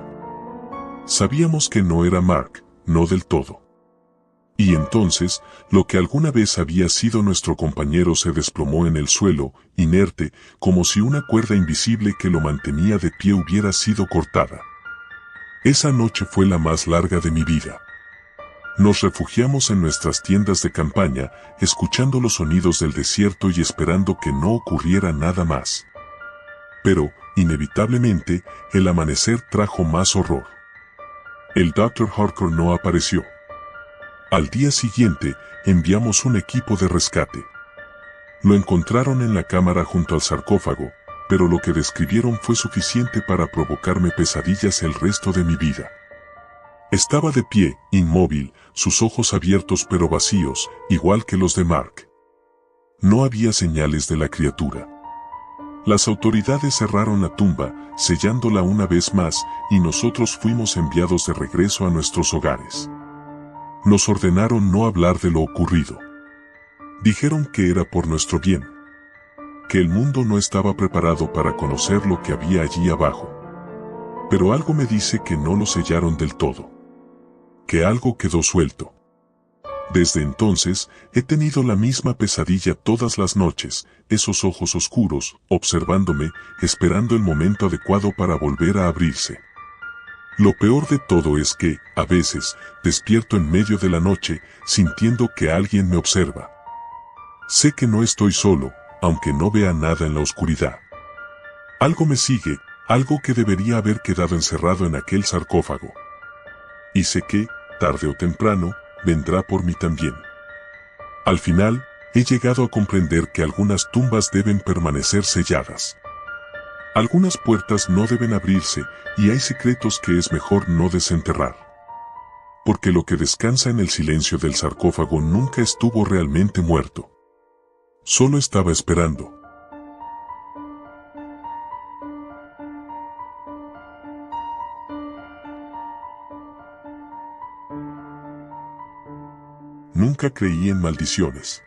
Sabíamos que no era Mark, no del todo. Y entonces, lo que alguna vez había sido nuestro compañero se desplomó en el suelo, inerte, como si una cuerda invisible que lo mantenía de pie hubiera sido cortada. Esa noche fue la más larga de mi vida. Nos refugiamos en nuestras tiendas de campaña, escuchando los sonidos del desierto y esperando que no ocurriera nada más. Pero, inevitablemente, el amanecer trajo más horror. El Dr. Harker no apareció. Al día siguiente, enviamos un equipo de rescate. Lo encontraron en la cámara junto al sarcófago, pero lo que describieron fue suficiente para provocarme pesadillas el resto de mi vida. Estaba de pie, inmóvil, sus ojos abiertos pero vacíos, igual que los de Mark. No había señales de la criatura. Las autoridades cerraron la tumba, sellándola una vez más, y nosotros fuimos enviados de regreso a nuestros hogares. Nos ordenaron no hablar de lo ocurrido. Dijeron que era por nuestro bien, que el mundo no estaba preparado para conocer lo que había allí abajo. Pero algo me dice que no lo sellaron del todo, que algo quedó suelto. Desde entonces, he tenido la misma pesadilla todas las noches, esos ojos oscuros, observándome, esperando el momento adecuado para volver a abrirse. Lo peor de todo es que, a veces, despierto en medio de la noche, sintiendo que alguien me observa. Sé que no estoy solo, aunque no vea nada en la oscuridad. Algo me sigue, algo que debería haber quedado encerrado en aquel sarcófago. Y sé que, tarde o temprano, vendrá por mí también. Al final, he llegado a comprender que algunas tumbas deben permanecer selladas. Algunas puertas no deben abrirse, y hay secretos que es mejor no desenterrar. Porque lo que descansa en el silencio del sarcófago nunca estuvo realmente muerto. Solo estaba esperando. Nunca creí en maldiciones.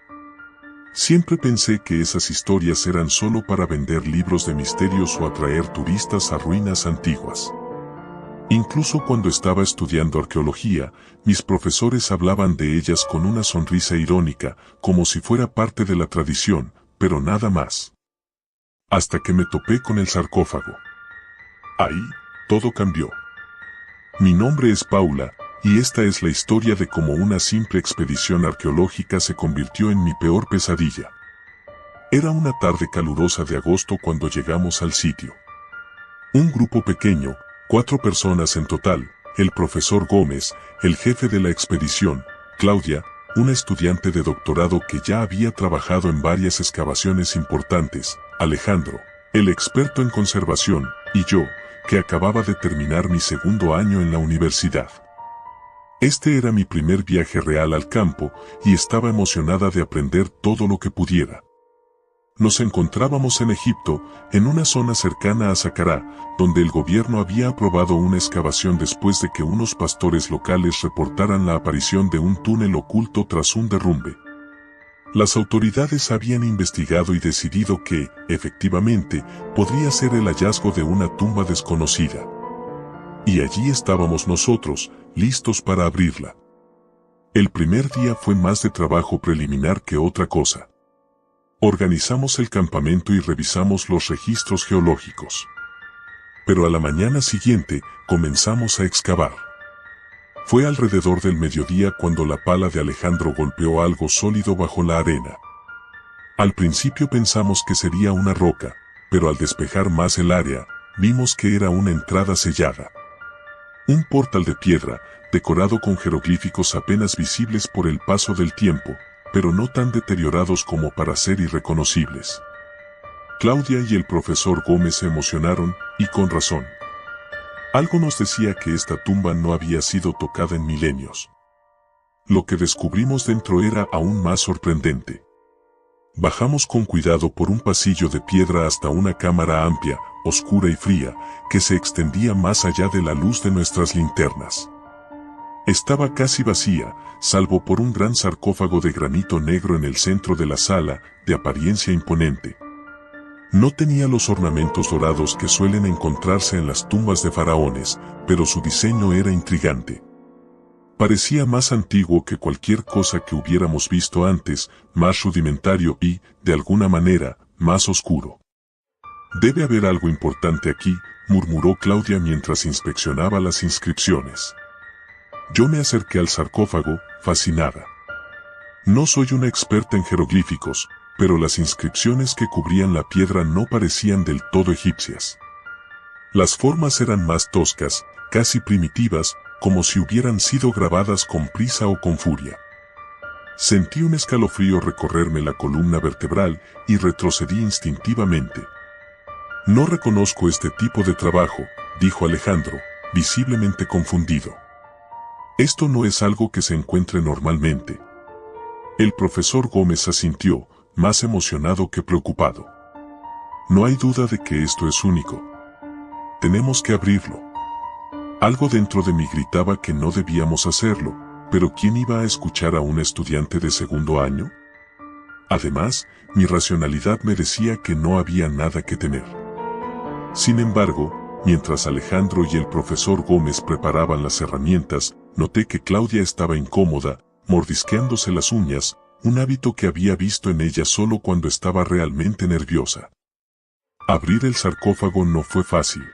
Siempre pensé que esas historias eran solo para vender libros de misterios o atraer turistas a ruinas antiguas. Incluso cuando estaba estudiando arqueología, mis profesores hablaban de ellas con una sonrisa irónica, como si fuera parte de la tradición, pero nada más. Hasta que me topé con el sarcófago. Ahí, todo cambió. Mi nombre es Paula, y esta es la historia de cómo una simple expedición arqueológica se convirtió en mi peor pesadilla. Era una tarde calurosa de agosto cuando llegamos al sitio. Un grupo pequeño, 4 personas en total, el profesor Gómez, el jefe de la expedición, Claudia, una estudiante de doctorado que ya había trabajado en varias excavaciones importantes, Alejandro, el experto en conservación, y yo, que acababa de terminar mi segundo año en la universidad. Este era mi primer viaje real al campo, y estaba emocionada de aprender todo lo que pudiera. Nos encontrábamos en Egipto, en una zona cercana a Saqqara, donde el gobierno había aprobado una excavación después de que unos pastores locales reportaran la aparición de un túnel oculto tras un derrumbe. Las autoridades habían investigado y decidido que, efectivamente, podría ser el hallazgo de una tumba desconocida. Y allí estábamos nosotros, listos para abrirla. El primer día fue más de trabajo preliminar que otra cosa. Organizamos el campamento y revisamos los registros geológicos. Pero a la mañana siguiente, comenzamos a excavar. Fue alrededor del mediodía cuando la pala de Alejandro golpeó algo sólido bajo la arena. Al principio pensamos que sería una roca, pero al despejar más el área, vimos que era una entrada sellada. Un portal de piedra, decorado con jeroglíficos apenas visibles por el paso del tiempo, pero no tan deteriorados como para ser irreconocibles. Claudia y el profesor Gómez se emocionaron, y con razón. Algo nos decía que esta tumba no había sido tocada en milenios. Lo que descubrimos dentro era aún más sorprendente. Bajamos con cuidado por un pasillo de piedra hasta una cámara amplia, oscura y fría, que se extendía más allá de la luz de nuestras linternas. Estaba casi vacía, salvo por un gran sarcófago de granito negro en el centro de la sala, de apariencia imponente. No tenía los ornamentos dorados que suelen encontrarse en las tumbas de faraones, pero su diseño era intrigante. Parecía más antiguo que cualquier cosa que hubiéramos visto antes, más rudimentario y, de alguna manera, más oscuro. «Debe haber algo importante aquí», murmuró Claudia mientras inspeccionaba las inscripciones. Yo me acerqué al sarcófago, fascinada. No soy una experta en jeroglíficos, pero las inscripciones que cubrían la piedra no parecían del todo egipcias. Las formas eran más toscas, casi primitivas, como si hubieran sido grabadas con prisa o con furia. Sentí un escalofrío recorrerme la columna vertebral y retrocedí instintivamente. «No reconozco este tipo de trabajo», dijo Alejandro, visiblemente confundido. «Esto no es algo que se encuentre normalmente». El profesor Gómez asintió, más emocionado que preocupado. No hay duda de que esto es único. Tenemos que abrirlo. Algo dentro de mí gritaba que no debíamos hacerlo, pero ¿quién iba a escuchar a un estudiante de segundo año? Además, mi racionalidad me decía que no había nada que temer. Sin embargo, mientras Alejandro y el profesor Gómez preparaban las herramientas, noté que Claudia estaba incómoda, mordisqueándose las uñas, un hábito que había visto en ella solo cuando estaba realmente nerviosa. Abrir el sarcófago no fue fácil.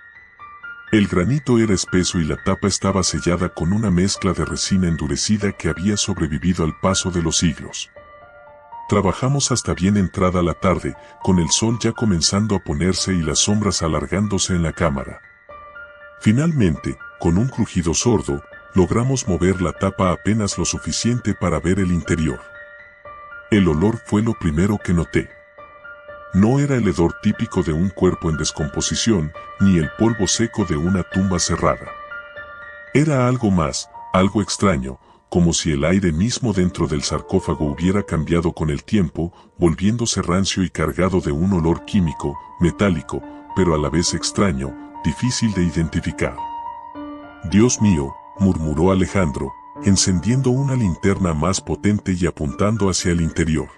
El granito era espeso y la tapa estaba sellada con una mezcla de resina endurecida que había sobrevivido al paso de los siglos. Trabajamos hasta bien entrada la tarde, con el sol ya comenzando a ponerse y las sombras alargándose en la cámara. Finalmente, con un crujido sordo, logramos mover la tapa apenas lo suficiente para ver el interior. El olor fue lo primero que noté. No era el hedor típico de un cuerpo en descomposición, ni el polvo seco de una tumba cerrada. Era algo más, algo extraño, como si el aire mismo dentro del sarcófago hubiera cambiado con el tiempo, volviéndose rancio y cargado de un olor químico, metálico, pero a la vez extraño, difícil de identificar. «Dios mío», murmuró Alejandro, encendiendo una linterna más potente y apuntando hacia el interior.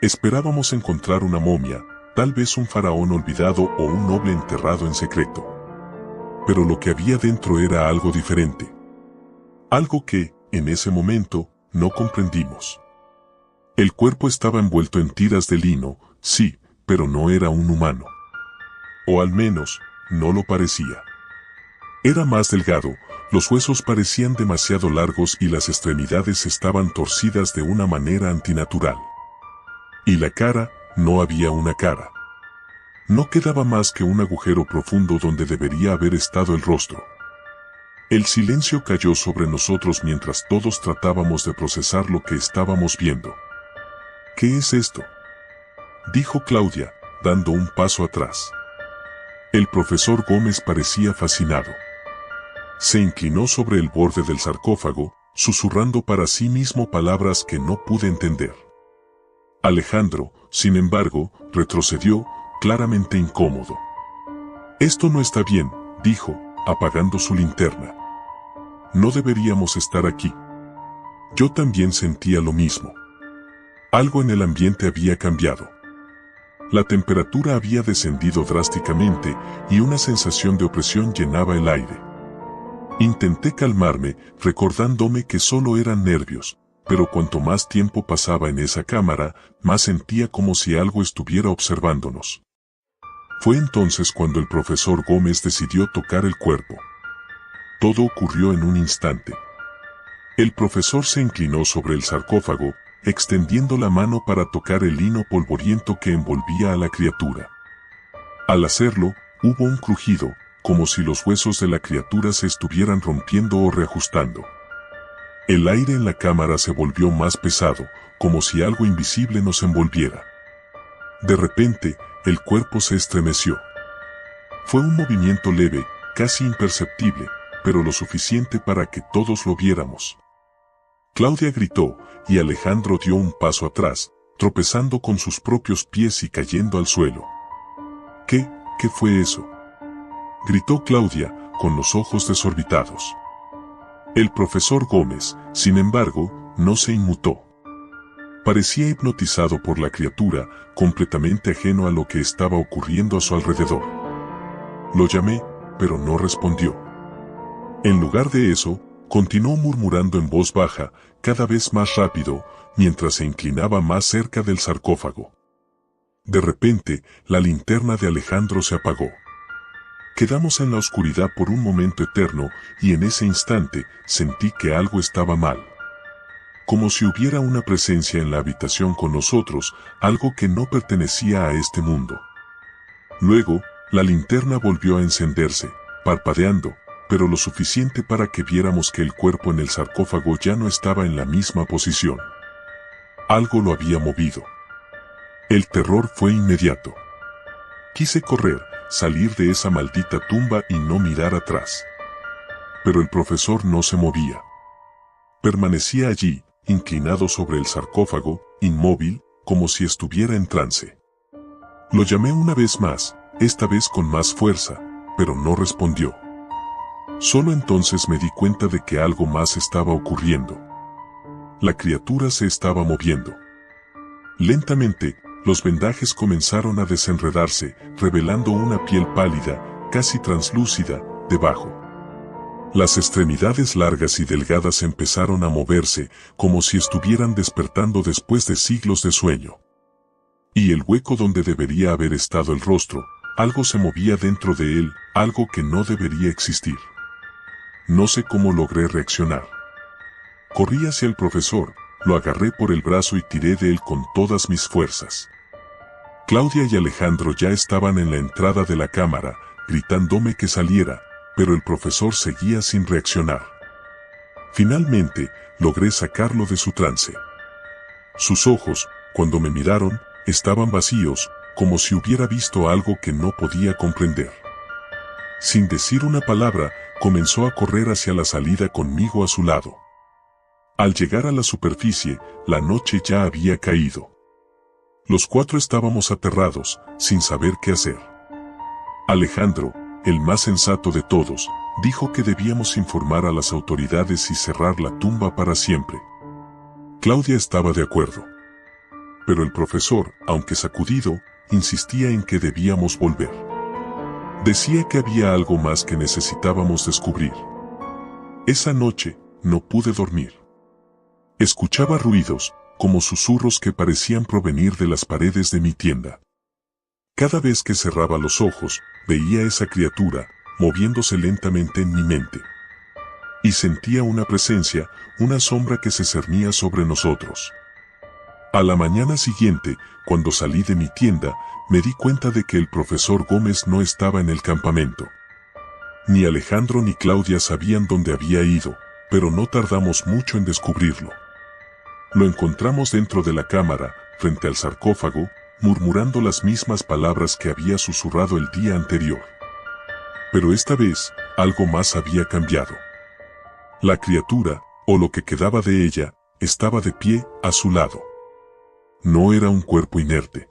Esperábamos encontrar una momia, tal vez un faraón olvidado o un noble enterrado en secreto. Pero lo que había dentro era algo diferente. Algo que, en ese momento, no comprendimos. El cuerpo estaba envuelto en tiras de lino, sí, pero no era un humano. O al menos, no lo parecía. Era más delgado, los huesos parecían demasiado largos y las extremidades estaban torcidas de una manera antinatural. Y la cara, no había una cara. No quedaba más que un agujero profundo donde debería haber estado el rostro. El silencio cayó sobre nosotros mientras todos tratábamos de procesar lo que estábamos viendo. «¿Qué es esto?», dijo Claudia, dando un paso atrás. El profesor Gómez parecía fascinado. Se inclinó sobre el borde del sarcófago, susurrando para sí mismo palabras que no pude entender. Alejandro, sin embargo, retrocedió, claramente incómodo. «Esto no está bien», dijo, apagando su linterna. «No deberíamos estar aquí». Yo también sentía lo mismo. Algo en el ambiente había cambiado. La temperatura había descendido drásticamente y una sensación de opresión llenaba el aire. Intenté calmarme, recordándome que solo eran nervios, pero cuanto más tiempo pasaba en esa cámara, más sentía como si algo estuviera observándonos. Fue entonces cuando el profesor Gómez decidió tocar el cuerpo. Todo ocurrió en un instante. El profesor se inclinó sobre el sarcófago, extendiendo la mano para tocar el lino polvoriento que envolvía a la criatura. Al hacerlo, hubo un crujido, como si los huesos de la criatura se estuvieran rompiendo o reajustando. El aire en la cámara se volvió más pesado, como si algo invisible nos envolviera. De repente, el cuerpo se estremeció. Fue un movimiento leve, casi imperceptible, pero lo suficiente para que todos lo viéramos. Claudia gritó, y Alejandro dio un paso atrás, tropezando con sus propios pies y cayendo al suelo. ¿Qué fue eso?», gritó Claudia, con los ojos desorbitados. El profesor Gómez, sin embargo, no se inmutó. Parecía hipnotizado por la criatura, completamente ajeno a lo que estaba ocurriendo a su alrededor. Lo llamé, pero no respondió. En lugar de eso, continuó murmurando en voz baja, cada vez más rápido, mientras se inclinaba más cerca del sarcófago. De repente, la linterna de Alejandro se apagó. Quedamos en la oscuridad por un momento eterno, y en ese instante, sentí que algo estaba mal. Como si hubiera una presencia en la habitación con nosotros, algo que no pertenecía a este mundo. Luego, la linterna volvió a encenderse, parpadeando, pero lo suficiente para que viéramos que el cuerpo en el sarcófago ya no estaba en la misma posición. Algo lo había movido. El terror fue inmediato. Quise correr, salir de esa maldita tumba y no mirar atrás. Pero el profesor no se movía. Permanecía allí, inclinado sobre el sarcófago, inmóvil, como si estuviera en trance. Lo llamé una vez más, esta vez con más fuerza, pero no respondió. Solo entonces me di cuenta de que algo más estaba ocurriendo. La criatura se estaba moviendo. Lentamente, los vendajes comenzaron a desenredarse, revelando una piel pálida, casi translúcida, debajo. Las extremidades largas y delgadas empezaron a moverse, como si estuvieran despertando después de siglos de sueño. Y el hueco donde debería haber estado el rostro, algo se movía dentro de él, algo que no debería existir. No sé cómo logré reaccionar. Corrí hacia el profesor, lo agarré por el brazo y tiré de él con todas mis fuerzas. Claudia y Alejandro ya estaban en la entrada de la cámara, gritándome que saliera, pero el profesor seguía sin reaccionar. Finalmente, logré sacarlo de su trance. Sus ojos, cuando me miraron, estaban vacíos, como si hubiera visto algo que no podía comprender. Sin decir una palabra, comenzó a correr hacia la salida conmigo a su lado. Al llegar a la superficie, la noche ya había caído. Los cuatro estábamos aterrados, sin saber qué hacer. Alejandro, el más sensato de todos, dijo que debíamos informar a las autoridades y cerrar la tumba para siempre. Claudia estaba de acuerdo. Pero el profesor, aunque sacudido, insistía en que debíamos volver. Decía que había algo más que necesitábamos descubrir. Esa noche, no pude dormir. Escuchaba ruidos, como susurros que parecían provenir de las paredes de mi tienda. Cada vez que cerraba los ojos, veía a esa criatura, moviéndose lentamente en mi mente. Y sentía una presencia, una sombra que se cernía sobre nosotros. A la mañana siguiente, cuando salí de mi tienda, me di cuenta de que el profesor Gómez no estaba en el campamento. Ni Alejandro ni Claudia sabían dónde había ido, pero no tardamos mucho en descubrirlo. Lo encontramos dentro de la cámara, frente al sarcófago, murmurando las mismas palabras que había susurrado el día anterior. Pero esta vez, algo más había cambiado. La criatura, o lo que quedaba de ella, estaba de pie, a su lado. No era un cuerpo inerte.